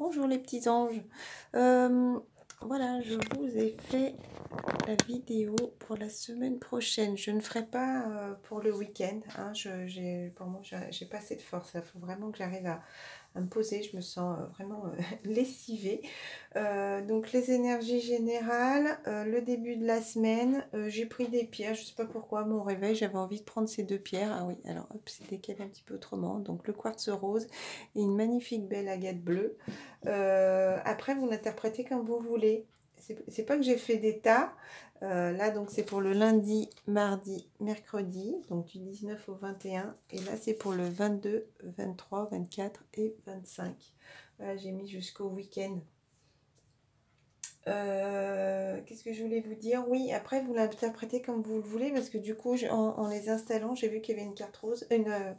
Bonjour les petits anges. Voilà, je vous ai fait la vidéo pour la semaine prochaine. Je ne ferai pas pour le week-end. Hein, pour moi, j'ai pas assez de force. Il faut vraiment que j'arrive à me poser. Je me sens vraiment lessivée. Donc les énergies générales, le début de la semaine, j'ai pris des pierres. Je sais pas pourquoi, à mon réveil, j'avais envie de prendre ces deux pierres. Ah oui, alors hop, c'est décalé un petit peu autrement. Donc le quartz rose et une magnifique belle agate bleue. Après, vous l'interprétez comme vous voulez. C'est pas que j'ai fait des tas. Là, donc, c'est pour le lundi, mardi, mercredi, donc du 19 au 21. Et là, c'est pour le 22, 23, 24 et 25. Voilà, j'ai mis jusqu'au week-end. Qu'est-ce que je voulais vous dire? Oui, après, vous l'interprétez comme vous le voulez, parce que du coup, en les installant, j'ai vu qu'il y avait une carte rose, une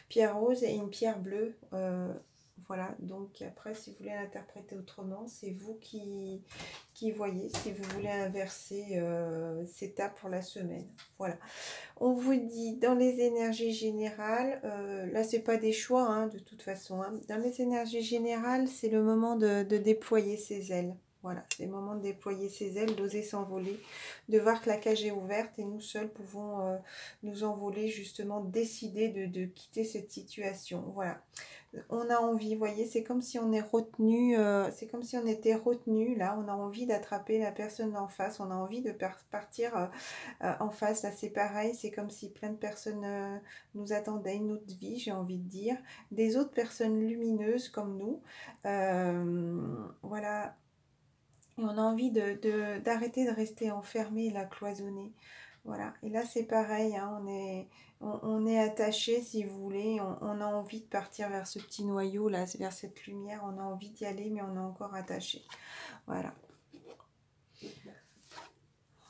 pierre rose et une pierre bleue. Voilà, donc après, si vous voulez l'interpréter autrement, c'est vous qui voyez, si vous voulez inverser ces tas pour la semaine. Voilà. On vous dit dans les énergies générales, là c'est pas des choix hein, de toute façon, hein. Dans les énergies générales, c'est le moment de déployer ses ailes. Voilà, c'est le moment de déployer ses ailes, d'oser s'envoler, de voir que la cage est ouverte et nous seuls pouvons nous envoler, justement, décider de quitter cette situation. Voilà. On a envie, vous voyez, c'est comme si on est retenu, c'est comme si on était retenu, là, on a envie d'attraper la personne en face, on a envie de partir en face, là c'est pareil, c'est comme si plein de personnes nous attendaient, une autre vie, j'ai envie de dire, des autres personnes lumineuses comme nous, voilà, et on a envie d'arrêter de rester enfermé, là, cloisonné. Voilà, et là c'est pareil, hein, on est attaché si vous voulez, on a envie de partir vers ce petit noyau là, vers cette lumière, on a envie d'y aller mais on est encore attaché. Voilà.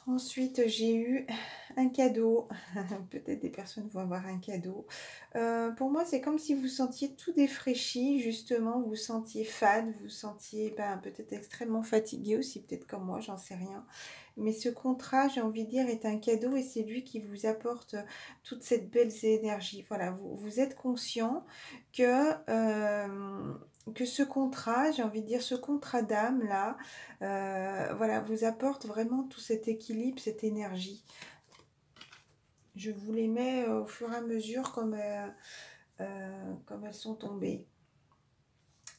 Ensuite j'ai eu un cadeau, peut-être des personnes vont avoir un cadeau. Pour moi c'est comme si vous sentiez tout défraîchi, justement, vous sentiez fade, vous sentiez peut-être extrêmement fatigué aussi, peut-être comme moi, j'en sais rien. Mais ce contrat, j'ai envie de dire, est un cadeau et c'est lui qui vous apporte toute cette belle énergie. Voilà, vous êtes conscient que ce contrat, j'ai envie de dire, ce contrat d'âme là, voilà, vous apporte vraiment tout cet équilibre, cette énergie. Je vous les mets au fur et à mesure comme elles sont tombées.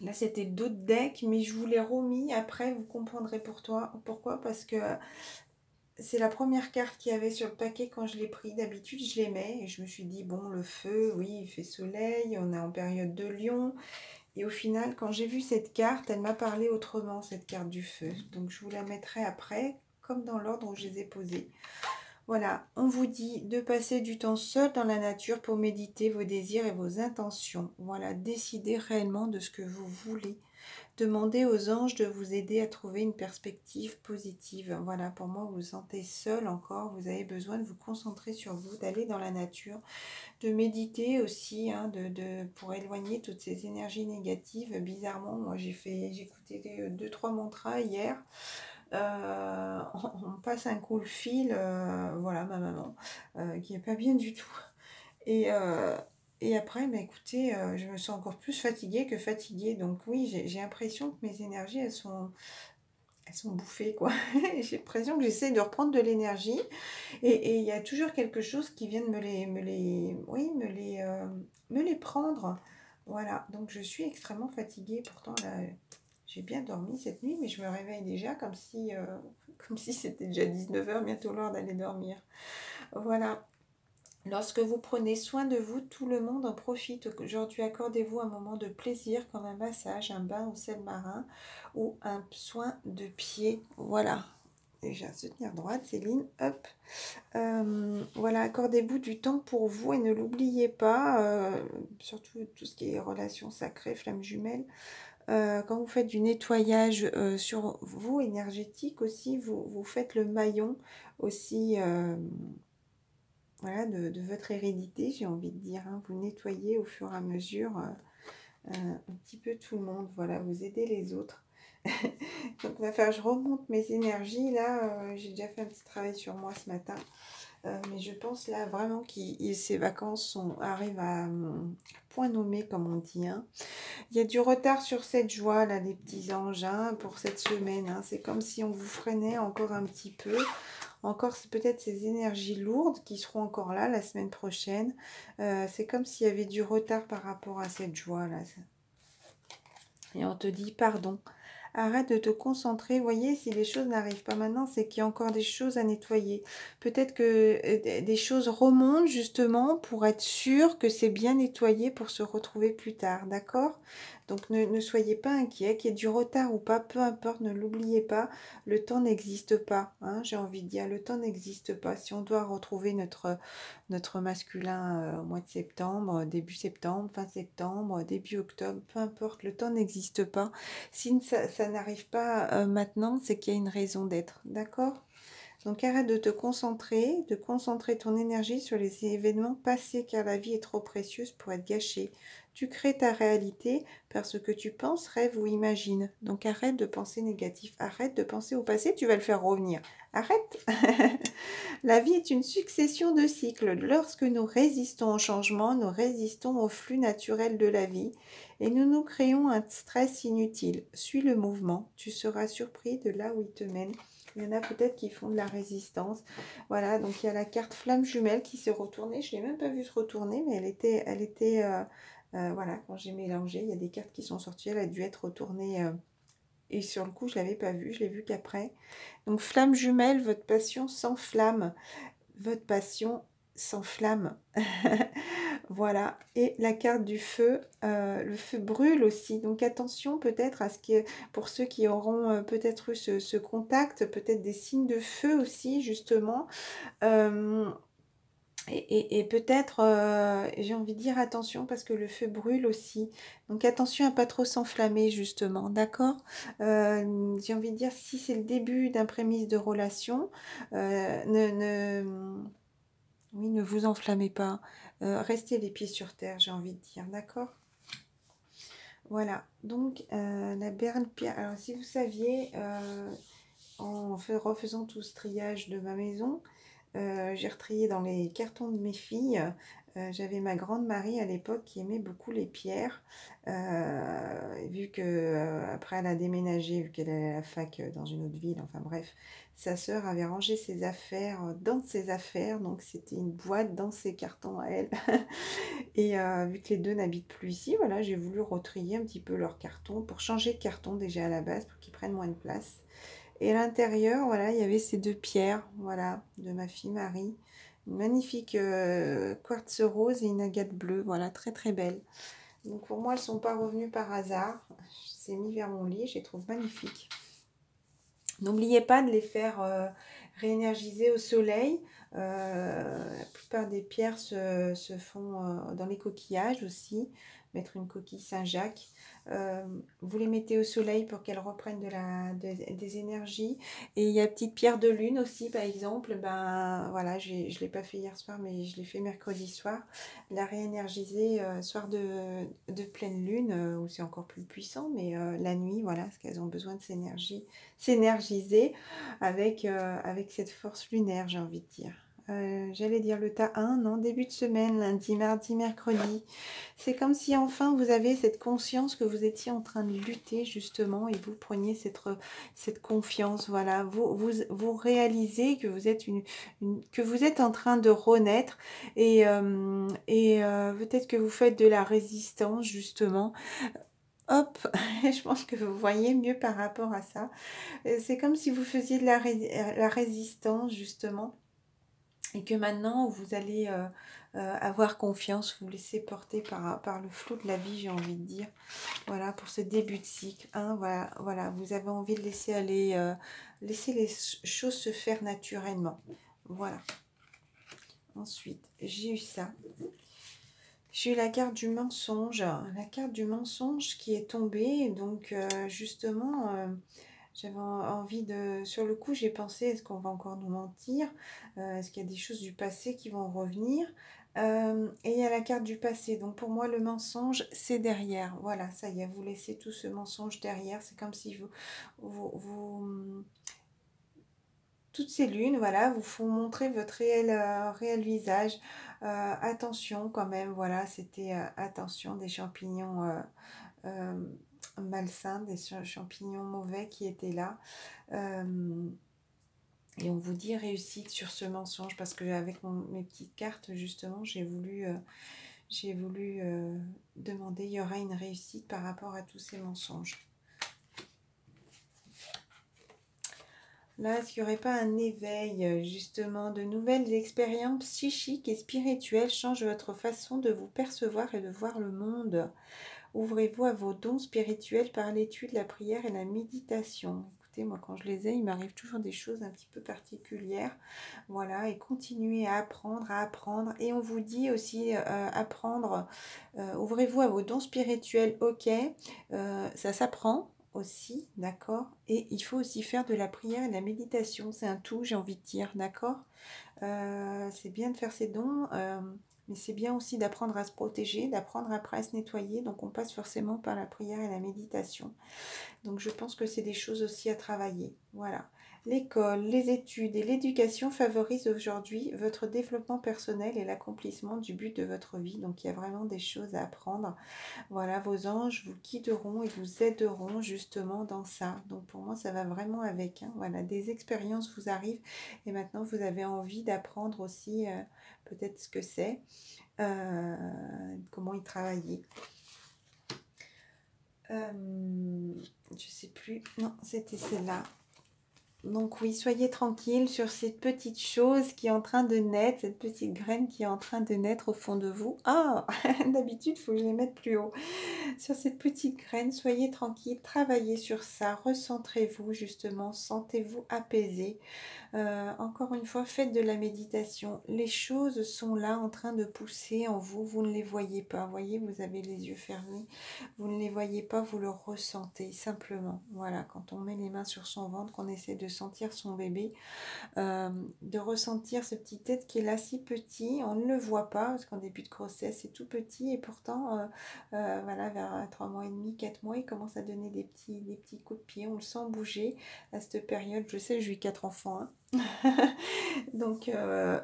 Là, c'était d'autres decks, mais je vous les remis. Après, vous comprendrez pourquoi. Parce que c'est la première carte qu'il y avait sur le paquet quand je l'ai pris. D'habitude, je les mets. Et je me suis dit, bon, le feu, oui, il fait soleil. On est en période de lion. Et au final, quand j'ai vu cette carte, elle m'a parlé autrement, cette carte du feu. Donc, je vous la mettrai après, comme dans l'ordre où je les ai posées. Voilà, on vous dit de passer du temps seul dans la nature pour méditer vos désirs et vos intentions. Voilà, décidez réellement de ce que vous voulez. Demandez aux anges de vous aider à trouver une perspective positive. Voilà, pour moi, vous vous sentez seul encore. Vous avez besoin de vous concentrer sur vous, d'aller dans la nature, de méditer aussi, hein, pour éloigner toutes ces énergies négatives. Bizarrement, moi, j'ai écouté 2-3 mantras hier. On passe un coup de fil, voilà, ma maman, qui n'est pas bien du tout. Et après, écoutez, je me sens encore plus fatiguée que fatiguée. Donc oui, j'ai l'impression que mes énergies, elles sont bouffées, quoi. J'ai l'impression que j'essaie de reprendre de l'énergie. Et il y a toujours quelque chose qui vient de me les prendre. Voilà, donc je suis extrêmement fatiguée. Pourtant, là, j'ai bien dormi cette nuit, mais je me réveille déjà comme si c'était déjà 19 h, bientôt l'heure d'aller dormir. Voilà. Lorsque vous prenez soin de vous, tout le monde en profite. Aujourd'hui, accordez-vous un moment de plaisir comme un massage, un bain au sel marin ou un soin de pied. Voilà. Déjà, se tenir droite, Céline. Hop. Voilà, accordez-vous du temps pour vous et ne l'oubliez pas. Surtout tout ce qui est relations sacrées, flammes jumelles. Quand vous faites du nettoyage sur vous, énergétique aussi, vous faites le maillon aussi... voilà, de votre hérédité, j'ai envie de dire, hein. Vous nettoyez au fur et à mesure un petit peu tout le monde, voilà, vous aidez les autres. Donc, je remonte mes énergies, là, j'ai déjà fait un petit travail sur moi ce matin. Mais je pense là vraiment que ces vacances arrivent à point nommé, comme on dit, hein. Il y a du retard sur cette joie, là, les petits anges, hein, pour cette semaine, hein. C'est comme si on vous freinait encore un petit peu. Encore, c'est peut-être ces énergies lourdes qui seront encore là la semaine prochaine. C'est comme s'il y avait du retard par rapport à cette joie-là. Et on te dit pardon. Arrête de te concentrer. Vous voyez, si les choses n'arrivent pas maintenant, c'est qu'il y a encore des choses à nettoyer. Peut-être que des choses remontent justement pour être sûr que c'est bien nettoyé pour se retrouver plus tard. D'accord? Donc ne soyez pas inquiets, qu'il y ait du retard ou pas, peu importe, ne l'oubliez pas. Le temps n'existe pas. Hein, j'ai envie de dire, le temps n'existe pas. Si on doit retrouver notre masculin au mois de septembre, début septembre, fin septembre, début octobre, peu importe, le temps n'existe pas. Si ça n'arrive pas maintenant, c'est qu'il y a une raison d'être, d'accord? Donc arrête de concentrer ton énergie sur les événements passés, car la vie est trop précieuse pour être gâchée. Tu crées ta réalité parce que tu penses, rêves ou imagines. Donc arrête de penser négatif, arrête de penser au passé, tu vas le faire revenir. Arrête. La vie est une succession de cycles. Lorsque nous résistons au changement, nous résistons au flux naturel de la vie et nous nous créons un stress inutile. Suis le mouvement, tu seras surpris de là où il te mène. Il y en a peut-être qui font de la résistance. Voilà, donc il y a la carte flamme jumelle qui s'est retournée. Je ne l'ai même pas vue se retourner, mais voilà, quand j'ai mélangé, il y a des cartes qui sont sorties. Elle a dû être retournée. Et sur le coup, je ne l'avais pas vue, je l'ai vue qu'après. Donc flamme jumelle, votre passion s'enflamme. Votre passion s'enflamme. Voilà. Et la carte du feu, le feu brûle aussi. Donc attention peut-être à ce que, pour ceux qui auront peut-être eu ce contact, peut-être des signes de feu aussi, justement. Euh, et peut-être, j'ai envie de dire attention parce que le feu brûle aussi. Donc attention à pas trop s'enflammer justement, d'accord? J'ai envie de dire si c'est le début d'un prémisse de relation, oui, ne vous enflammez pas. Restez les pieds sur terre, j'ai envie de dire, d'accord? Voilà, donc la berne pierre. Alors si vous saviez, refaisant tout ce triage de ma maison, j'ai retrié dans les cartons de mes filles. J'avais ma grande Marie à l'époque qui aimait beaucoup les pierres. Vu que après elle a déménagé, vu qu'elle est à la fac dans une autre ville, enfin bref, sa sœur avait rangé ses affaires dans ses affaires, donc c'était une boîte dans ses cartons à elle. Et vu que les deux n'habitent plus ici, voilà, j'ai voulu retrier un petit peu leurs cartons pour changer de carton déjà à la base pour qu'ils prennent moins de place. Et à l'intérieur, voilà, il y avait ces deux pierres, voilà, de ma fille Marie. Une magnifique quartz rose et une agate bleue, voilà, très très belle. Donc pour moi, elles ne sont pas revenues par hasard. Je les ai mis vers mon lit, je les trouve magnifiques. N'oubliez pas de les faire réénergiser au soleil. La plupart des pierres se font dans les coquillages aussi. Mettre une coquille Saint-Jacques. Vous les mettez au soleil pour qu'elles reprennent des énergies. Et il y a petite pierre de lune aussi, par exemple. Ben voilà, je ne l'ai pas fait hier soir, mais je l'ai fait mercredi soir. La réénergiser soir de pleine lune, où c'est encore plus puissant, mais la nuit, voilà, parce qu'elles ont besoin de s'énergiser avec cette force lunaire, j'ai envie de dire. J'allais dire le tas 1, non, début de semaine, lundi, mardi, mercredi. C'est comme si enfin vous avez cette conscience que vous étiez en train de lutter justement et vous preniez cette confiance, voilà. Vous réalisez que vous êtes, que vous êtes en train de renaître et peut-être que vous faites de la résistance justement. Hop, je pense que vous voyez mieux par rapport à ça. C'est comme si vous faisiez de la résistance justement et que maintenant vous allez avoir confiance, vous laisser porter par le flot de la vie, j'ai envie de dire. Voilà, pour ce début de cycle. Hein, voilà, vous avez envie de laisser aller, laisser les choses se faire naturellement. Voilà. Ensuite, j'ai eu ça. J'ai eu la carte du mensonge. La carte du mensonge qui est tombée. Donc, justement... j'avais envie de... Sur le coup, j'ai pensé, est-ce qu'on va encore nous mentir? Est-ce qu'il y a des choses du passé qui vont revenir? Et il y a la carte du passé. Donc pour moi, le mensonge, c'est derrière. Voilà, ça y est, vous laissez tout ce mensonge derrière. C'est comme si vous toutes ces lunes, voilà, vous font montrer votre réel visage. Attention quand même, voilà, c'était attention des champignons euh, malsains, des champignons mauvais qui étaient là. Et on vous dit réussite sur ce mensonge parce que avec mes petites cartes, justement, j'ai voulu demander, il y aura une réussite par rapport à tous ces mensonges. Là, est-ce qu'il n'y aurait pas un éveil, justement, de nouvelles expériences psychiques et spirituelles changent votre façon de vous percevoir et de voir le monde? Ouvrez-vous à vos dons spirituels par l'étude, la prière et la méditation. Écoutez, moi, quand je les ai, il m'arrive toujours des choses un petit peu particulières. Voilà, et continuez à apprendre, à apprendre. Et on vous dit aussi, apprendre, ouvrez-vous à vos dons spirituels, ok, ça s'apprend aussi, d'accord. Et il faut aussi faire de la prière et de la méditation. C'est un tout, j'ai envie de dire, d'accord. C'est bien de faire ses dons, mais c'est bien aussi d'apprendre à se protéger, d'apprendre après à se nettoyer. Donc on passe forcément par la prière et la méditation. Donc je pense que c'est des choses aussi à travailler. Voilà. L'école, les études et l'éducation favorisent aujourd'hui votre développement personnel et l'accomplissement du but de votre vie. Donc il y a vraiment des choses à apprendre. Voilà, vos anges vous guideront et vous aideront justement dans ça. Donc pour moi, ça va vraiment avec. Hein. Voilà, des expériences vous arrivent et maintenant vous avez envie d'apprendre aussi peut-être ce que c'est, comment y travailler. Je sais plus. Non, c'était celle-là. Donc oui, soyez tranquille sur cette petite chose qui est en train de naître, cette petite graine qui est en train de naître au fond de vous. Ah, d'habitude, il faut que je les mette plus haut. Sur cette petite graine, soyez tranquille, travaillez sur ça, recentrez-vous justement, sentez-vous apaisé. Encore une fois, faites de la méditation. Les choses sont là en train de pousser en vous. Vous ne les voyez pas. Vous voyez, vous avez les yeux fermés. Vous ne les voyez pas, vous le ressentez simplement. Voilà, quand on met les mains sur son ventre, qu'on essaie de sentir son bébé, de ressentir ce petit être qui est là si petit. On ne le voit pas parce qu'en début de grossesse, c'est tout petit et pourtant, voilà, vers 3 mois et demi, 4 mois, il commence à donner des petits coups de pied. On le sent bouger à cette période. Je sais, j'ai eu 4 enfants, hein. Donc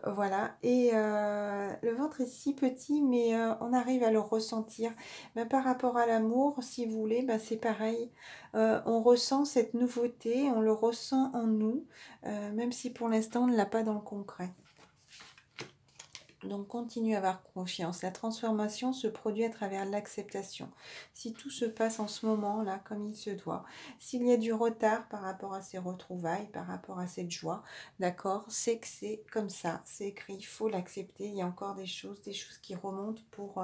voilà, et le ventre est si petit, mais on arrive à le ressentir. Mais par rapport à l'amour, si vous voulez, ben, c'est pareil. On ressent cette nouveauté, on le ressent en nous, même si pour l'instant on ne l'a pas dans le concret. Donc continue à avoir confiance. La transformation se produit à travers l'acceptation. Si tout se passe en ce moment-là comme il se doit, s'il y a du retard par rapport à ces retrouvailles, par rapport à cette joie, d'accord, c'est que c'est comme ça, c'est écrit, il faut l'accepter. Il y a encore des choses qui remontent pour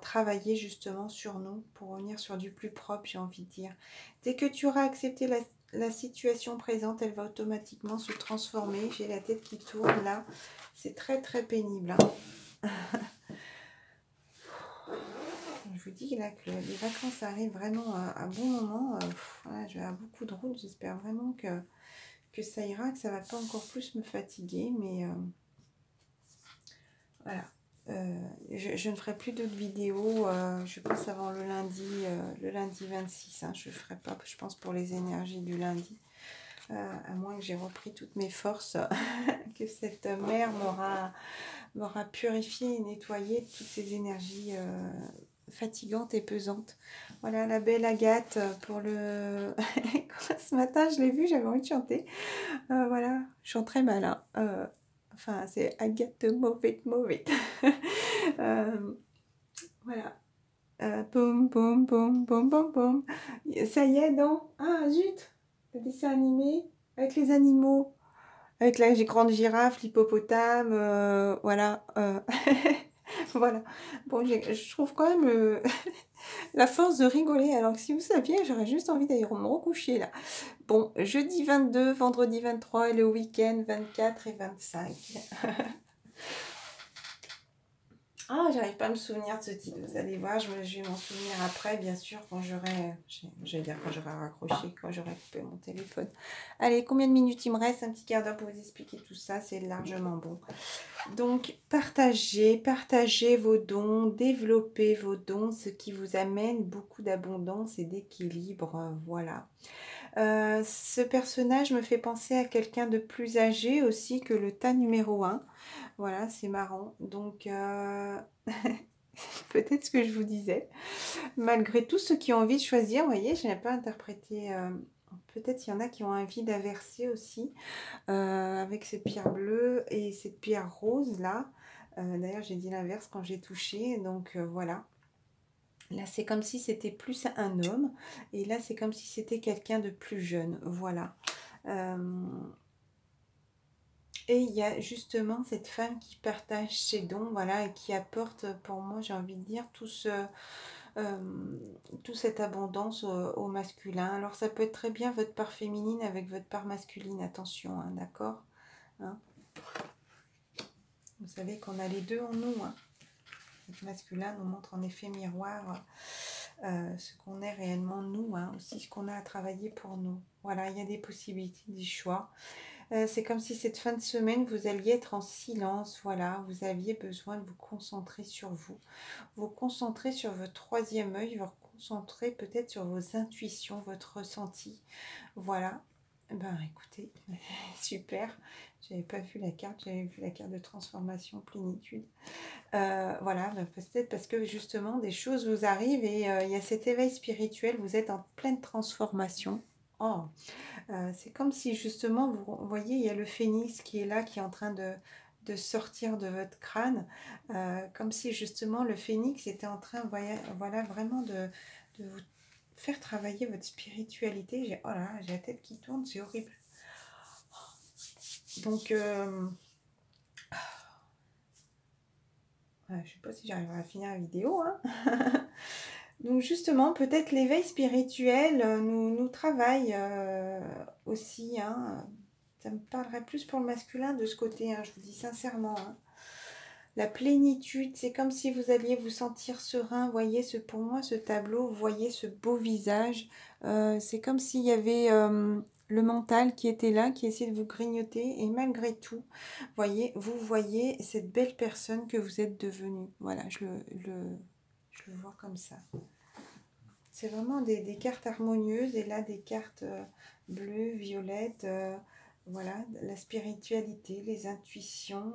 travailler justement sur nous, pour revenir sur du plus propre, j'ai envie de dire. Dès que tu auras accepté la situation présente, elle va automatiquement se transformer. J'ai la tête qui tourne là. C'est très très pénible. Hein. Je vous dis là que les vacances arrivent vraiment à bon moment. Voilà, je vais avoir beaucoup de route. J'espère vraiment que ça ira, que ça va pas encore plus me fatiguer. Mais voilà. Je ne ferai plus d'autres vidéos, je pense avant le lundi 26. Hein, je ne ferai pas, je pense, pour les énergies du lundi. À moins que j'ai repris toutes mes forces, que cette mer m'aura purifié et nettoyé de toutes ces énergies fatigantes et pesantes. Voilà la belle Agathe pour le... Ce matin, je l'ai vue, j'avais envie de chanter. Voilà, je chante très mal. Hein. Enfin, c'est Agathe mauvais. Voilà. Boum, boum, boum, boum, boum, boum. Ça y est, non? Ah, zut! Le dessin animé avec les animaux. Avec la grande girafe, l'hippopotame, voilà. Voilà. Bon, je trouve quand même la force de rigoler. Alors que si vous saviez, j'aurais juste envie d'aller me recoucher là. Bon, jeudi 22, vendredi 23 et le week-end 24 et 25. Ah, j'arrive pas à me souvenir de ce titre. Vous allez voir, je vais m'en souvenir après, bien sûr, quand j'aurai, j'allais dire quand j'aurai raccroché, quand j'aurai coupé mon téléphone. Allez, combien de minutes il me reste? Un petit quart d'heure pour vous expliquer tout ça, c'est largement bon. Donc, partagez vos dons, développez vos dons, ce qui vous amène beaucoup d'abondance et d'équilibre, voilà. Ce personnage me fait penser à quelqu'un de plus âgé aussi que le tas numéro 1. Voilà, c'est marrant. Donc, peut-être ce que je vous disais. Malgré tout, ceux qui ont envie de choisir, vous voyez, je n'ai pas interprété. Peut-être il y en a qui ont envie d'inverser aussi avec cette pierre bleue et cette pierre rose là. D'ailleurs, j'ai dit l'inverse quand j'ai touché. Donc, voilà. Là, c'est comme si c'était plus un homme. Et là, c'est comme si c'était quelqu'un de plus jeune. Voilà. Et il y a justement cette femme qui partage ses dons, voilà, et qui apporte, pour moi, j'ai envie de dire, toute cette abondance au masculin. Alors, ça peut être très bien votre part féminine avec votre part masculine, attention, hein, d'accord, hein. Vous savez qu'on a les deux en nous, hein. Le masculin nous montre en effet miroir ce qu'on est réellement nous, hein, aussi ce qu'on a à travailler pour nous. Voilà, il y a des possibilités, des choix. C'est comme si cette fin de semaine, vous alliez être en silence, voilà, vous aviez besoin de vous concentrer sur vous, vous concentrer sur votre troisième œil, vous concentrer peut-être sur vos intuitions, votre ressenti, voilà. Ben écoutez, super, j'avais pas vu la carte, j'avais vu la carte de transformation, plénitude. Voilà, ben, peut-être parce que justement des choses vous arrivent et il y a cet éveil spirituel, vous êtes en pleine transformation. Oh, c'est comme si justement, vous voyez, il y a le phénix qui est là, qui est en train de sortir de votre crâne, comme si justement le phénix était en train, voilà, vraiment de vous faire travailler votre spiritualité. Oh là là, j'ai la tête qui tourne, c'est horrible. Donc, je ne sais pas si j'arriverai à finir la vidéo, hein. Donc justement, peut-être l'éveil spirituel nous travaille aussi, hein. Ça me parlerait plus pour le masculin de ce côté, hein, je vous dis sincèrement, hein. La plénitude, c'est comme si vous alliez vous sentir serein. Voyez, pour moi, ce tableau, voyez ce beau visage. C'est comme s'il y avait le mental qui était là, qui essayait de vous grignoter. Et malgré tout, vous voyez cette belle personne que vous êtes devenue. Voilà, je le vois comme ça. C'est vraiment des cartes harmonieuses. Et là, des cartes bleues, violettes. Voilà, la spiritualité, les intuitions.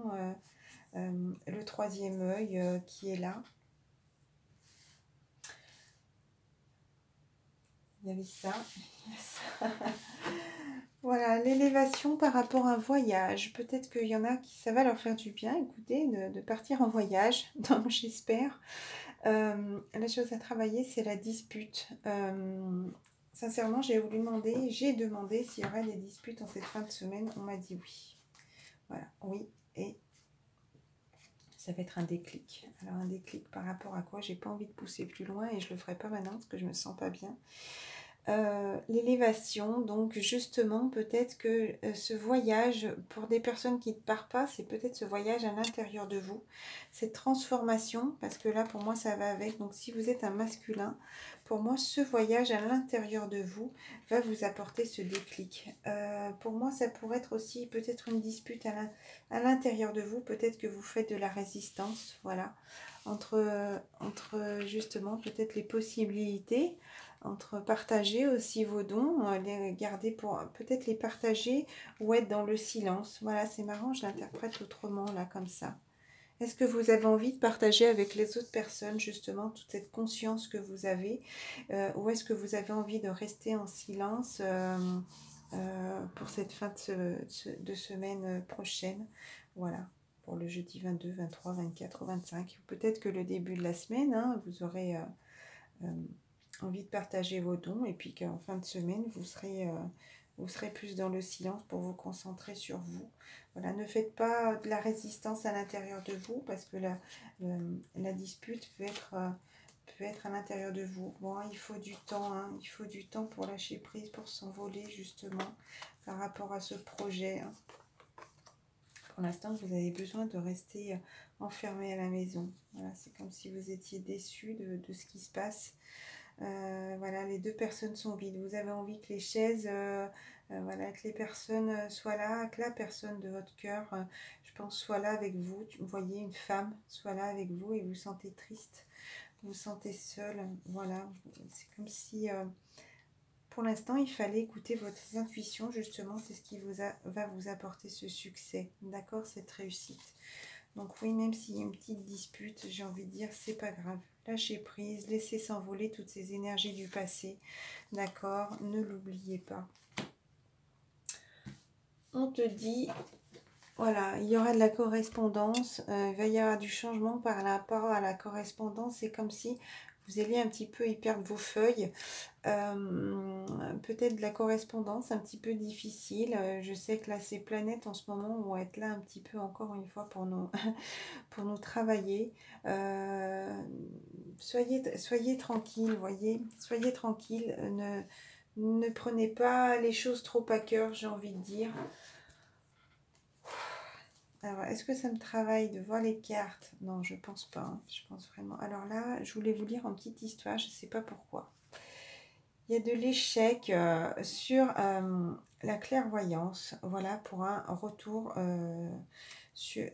Le troisième œil qui est là. Il y avait ça. Voilà, l'élévation par rapport à un voyage. Peut-être qu'il y en a qui ça va leur faire du bien, écoutez, de partir en voyage. Donc j'espère. La chose à travailler, c'est la dispute. Sincèrement, j'ai demandé s'il y aurait des disputes en cette fin de semaine. On m'a dit oui. Voilà, oui. Et ça va être un déclic. Alors un déclic par rapport à quoi? J'ai pas envie de pousser plus loin et je le ferai pas maintenant parce que je me sens pas bien. L'élévation, donc justement peut-être que ce voyage, pour des personnes qui ne partent pas, c'est peut-être ce voyage à l'intérieur de vous, cette transformation, parce que là pour moi ça va avec, donc si vous êtes un masculin, pour moi ce voyage à l'intérieur de vous va vous apporter ce déclic. Pour moi ça pourrait être aussi peut-être une dispute à l'intérieur de vous, peut-être que vous faites de la résistance, voilà, entre justement peut-être les possibilités, entre partager aussi vos dons, les garder pour peut-être les partager ou être dans le silence. Voilà, c'est marrant, je l'interprète autrement là, comme ça. Est-ce que vous avez envie de partager avec les autres personnes justement toute cette conscience que vous avez ou est-ce que vous avez envie de rester en silence pour cette fin de semaine prochaine? Voilà, pour le jeudi 22, 23, 24 ou 25. Peut-être que le début de la semaine, hein, vous aurez envie de partager vos dons et puis qu'en fin de semaine, vous serez plus dans le silence pour vous concentrer sur vous. Voilà, ne faites pas de la résistance à l'intérieur de vous parce que la dispute peut être à l'intérieur de vous. Bon, il faut du temps, hein, il faut du temps pour lâcher prise, pour s'envoler justement par rapport à ce projet, hein. Pour l'instant, vous avez besoin de rester enfermé à la maison. Voilà, c'est comme si vous étiez déçu de ce qui se passe. Voilà, les deux personnes sont vides. Vous avez envie que les chaises, voilà, que les personnes soient là, que la personne de votre cœur, je pense, soit là avec vous. Vous voyez une femme soit là avec vous et vous vous sentez triste, vous vous sentez seul. Voilà, c'est comme si, pour l'instant, il fallait écouter votre intuition, justement. C'est ce qui va vous apporter ce succès, d'accord, cette réussite. Donc oui, même s'il y a une petite dispute, j'ai envie de dire, c'est pas grave. Lâchez prise, laissez s'envoler toutes ces énergies du passé. D'accord? Ne l'oubliez pas. On te dit, voilà, il y aura de la correspondance. Il va y avoir du changement par rapport à la correspondance. C'est comme si vous alliez un petit peu y perdre vos feuilles. Peut-être de la correspondance un petit peu difficile. Je sais que là, ces planètes en ce moment vont être là un petit peu encore une fois pour nous, pour nous travailler. Soyez tranquille, voyez, soyez tranquille. Ne prenez pas les choses trop à cœur, j'ai envie de dire. Alors, est-ce que ça me travaille de voir les cartes? Non, je pense pas. Hein. Je pense vraiment. Alors là, je voulais vous lire une petite histoire, je ne sais pas pourquoi. Il y a de l'échec sur la clairvoyance, voilà, pour un retour. Alors, sur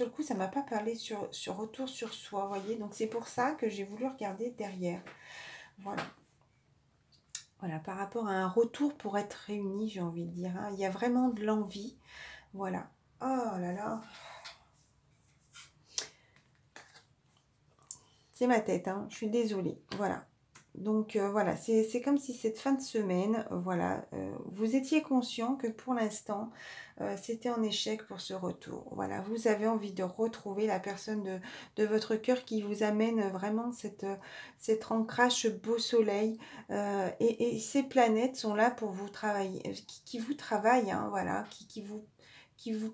le coup, ça ne m'a pas parlé sur retour sur soi, vous voyez. Donc, c'est pour ça que j'ai voulu regarder derrière. Voilà. Voilà, par rapport à un retour pour être réunis, j'ai envie de dire. Hein. Il y a vraiment de l'envie. Voilà. Oh là là. C'est ma tête, hein. Je suis désolée. Voilà. Donc voilà, c'est comme si cette fin de semaine, voilà, vous étiez conscient que pour l'instant, c'était en échec pour ce retour. Voilà, vous avez envie de retrouver la personne de votre cœur qui vous amène vraiment cet ancrage, ce beau soleil. Et ces planètes sont là pour vous travailler, qui vous travaillent, hein, voilà, qui vous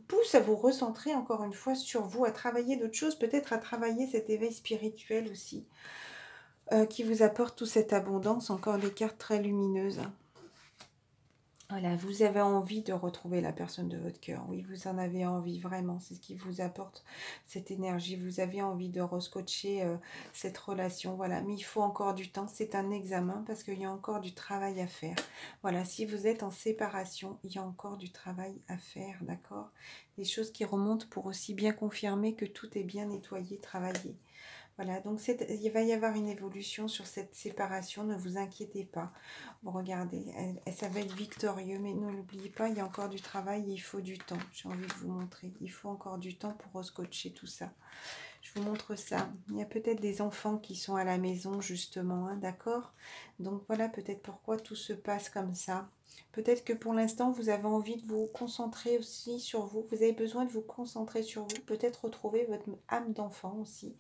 pousse à vous recentrer encore une fois sur vous, à travailler d'autres choses, peut-être à travailler cet éveil spirituel aussi. Qui vous apporte toute cette abondance, encore des cartes très lumineuses. Voilà, vous avez envie de retrouver la personne de votre cœur. Oui, vous en avez envie, vraiment. C'est ce qui vous apporte cette énergie. Vous avez envie de rescotcher cette relation. Voilà, mais il faut encore du temps. C'est un examen parce qu'il y a encore du travail à faire. Voilà, si vous êtes en séparation, il y a encore du travail à faire, d'accord? Des choses qui remontent pour aussi bien confirmer que tout est bien nettoyé, travaillé. Voilà, donc il va y avoir une évolution sur cette séparation, ne vous inquiétez pas. Bon, regardez, ça va être victorieux, mais ne l'oubliez pas, il y a encore du travail et il faut du temps. J'ai envie de vous montrer, il faut encore du temps pour rescotcher tout ça. Je vous montre ça. Il y a peut-être des enfants qui sont à la maison, justement, hein, d'accord? Donc voilà peut-être pourquoi tout se passe comme ça. Peut-être que pour l'instant, vous avez envie de vous concentrer aussi sur vous. Vous avez besoin de vous concentrer sur vous. Peut-être retrouver votre âme d'enfant aussi.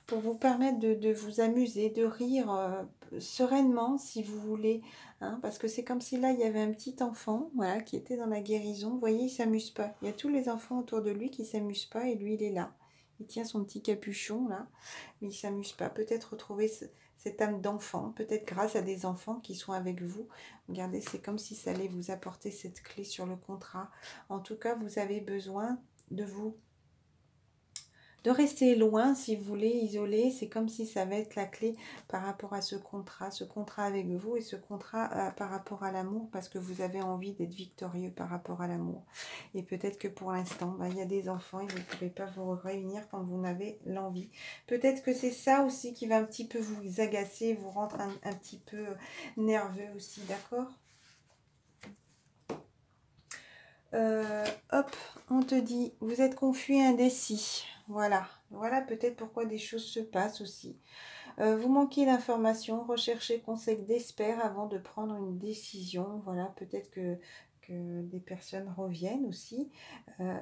Pour vous permettre de vous amuser, de rire sereinement si vous voulez. Hein, parce que c'est comme si là, il y avait un petit enfant voilà, qui était dans la guérison. Vous voyez, il ne s'amuse pas. Il y a tous les enfants autour de lui qui ne s'amusent pas et lui, il est là. Il tient son petit capuchon là, mais il ne s'amuse pas. Peut-être retrouver cette âme d'enfant, peut-être grâce à des enfants qui sont avec vous. Regardez, c'est comme si ça allait vous apporter cette clé sur le contrat. En tout cas, vous avez besoin de rester loin si vous voulez, isolé. C'est comme si ça va être la clé par rapport à ce contrat avec vous et ce contrat par rapport à l'amour, parce que vous avez envie d'être victorieux par rapport à l'amour. Et peut-être que pour l'instant, il y a des enfants et vous ne pouvez pas vous réunir quand vous n'avez l'envie. Peut-être que c'est ça aussi qui va un petit peu vous agacer, vous rendre un petit peu nerveux aussi, d'accord? Hop, on te dit, vous êtes confus et indécis. Voilà, voilà peut-être pourquoi des choses se passent aussi. Vous manquez d'informations, recherchez conseil d'experts avant de prendre une décision. Voilà, peut-être que des personnes reviennent aussi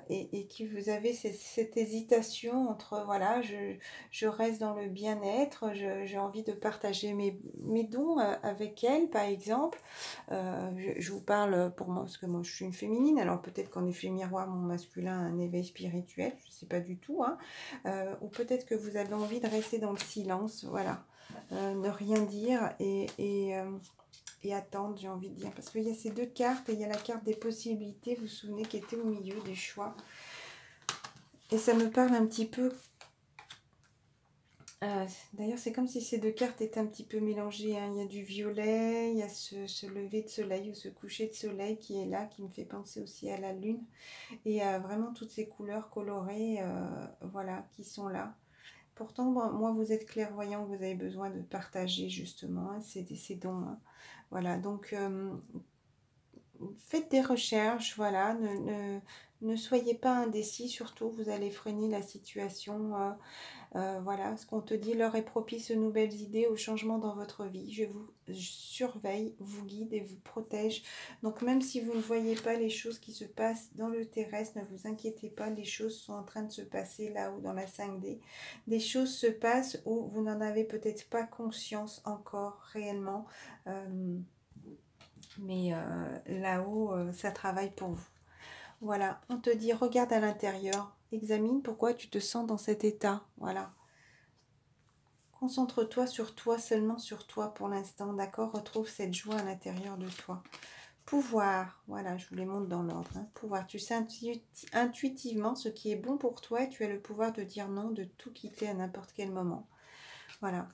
et que vous avez cette hésitation entre, voilà, je reste dans le bien-être, j'ai envie de partager mes dons avec elle, par exemple. Je vous parle pour moi, parce que moi je suis une féminine, alors peut-être qu'en effet miroir, mon masculin a un éveil spirituel, je ne sais pas du tout, hein. Ou peut-être que vous avez envie de rester dans le silence, voilà, ne rien dire et et attendre, j'ai envie de dire. Parce qu'il y a ces deux cartes et il y a la carte des possibilités, vous vous souvenez, qui était au milieu des choix. Et ça me parle un petit peu... D'ailleurs, c'est comme si ces deux cartes étaient un petit peu mélangées, hein. Il y a du violet, il y a ce lever de soleil ou ce coucher de soleil qui est là, qui me fait penser aussi à la lune. Et vraiment toutes ces couleurs colorées, voilà, qui sont là. Pourtant, moi, vous êtes clairvoyant, vous avez besoin de partager justement, hein, ces dons. Hein. Voilà, donc faites des recherches, voilà, ne soyez pas indécis, surtout, vous allez freiner la situation. Voilà, ce qu'on te dit, l'heure est propice aux nouvelles idées, aux changements dans votre vie. Je vous surveille, vous guide et vous protège. Donc même si vous ne voyez pas les choses qui se passent dans le terrestre, ne vous inquiétez pas, les choses sont en train de se passer là-haut dans la 5D. Des choses se passent où vous n'en avez peut-être pas conscience encore réellement. Mais là-haut, ça travaille pour vous. Voilà, on te dit, regarde à l'intérieur, examine pourquoi tu te sens dans cet état. Voilà. Concentre-toi sur toi, seulement sur toi pour l'instant, d'accord? Retrouve cette joie à l'intérieur de toi. Pouvoir, voilà, je vous les montre dans l'ordre. Hein. Pouvoir, tu sais intuitivement ce qui est bon pour toi et tu as le pouvoir de dire non, de tout quitter à n'importe quel moment. Voilà,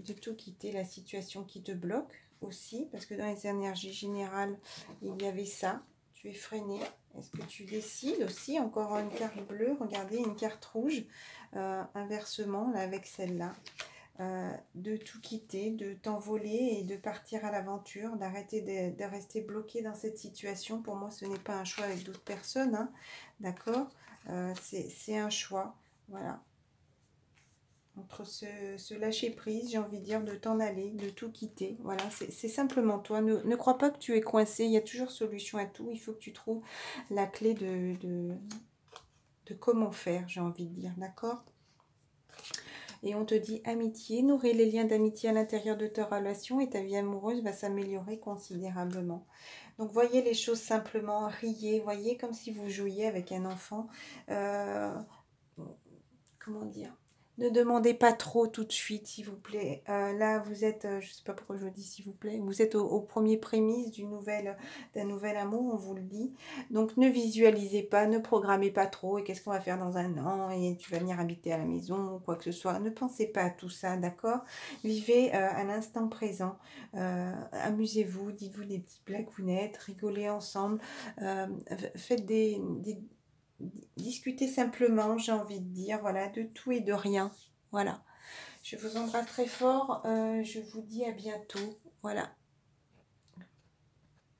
de tout quitter, la situation qui te bloque aussi, parce que dans les énergies générales, il y avait ça. Tu es freiné. Est-ce que tu décides aussi? Encore une carte bleue, regardez, une carte rouge, inversement, là, avec celle-là. De tout quitter, de t'envoler et de partir à l'aventure, d'arrêter de rester bloqué dans cette situation. Pour moi, ce n'est pas un choix avec d'autres personnes, hein, d'accord? C'est un choix, voilà. Entre ce lâcher prise, j'ai envie de dire, de t'en aller, de tout quitter. Voilà, c'est simplement toi. Ne crois pas que tu es coincé, il y a toujours solution à tout. Il faut que tu trouves la clé de comment faire, j'ai envie de dire, d'accord? Et on te dit amitié, nourrir les liens d'amitié à l'intérieur de ta relation et ta vie amoureuse va s'améliorer considérablement. Donc voyez les choses simplement, riez, voyez comme si vous jouiez avec un enfant. Comment dire? Ne demandez pas trop tout de suite, s'il vous plaît. Là, vous êtes, je ne sais pas pourquoi je vous dis s'il vous plaît, vous êtes au premier prémisse d'un nouvel amour, on vous le dit. Donc, ne visualisez pas, ne programmez pas trop. Et qu'est-ce qu'on va faire dans un an? Et tu vas venir habiter à la maison ou quoi que ce soit. Ne pensez pas à tout ça, d'accord? Vivez à l'instant présent. Amusez-vous, dites-vous des petites blagounettes, rigolez ensemble. Faites discuter simplement, j'ai envie de dire, voilà, de tout et de rien. Voilà. Je vous embrasse très fort. Je vous dis à bientôt. Voilà.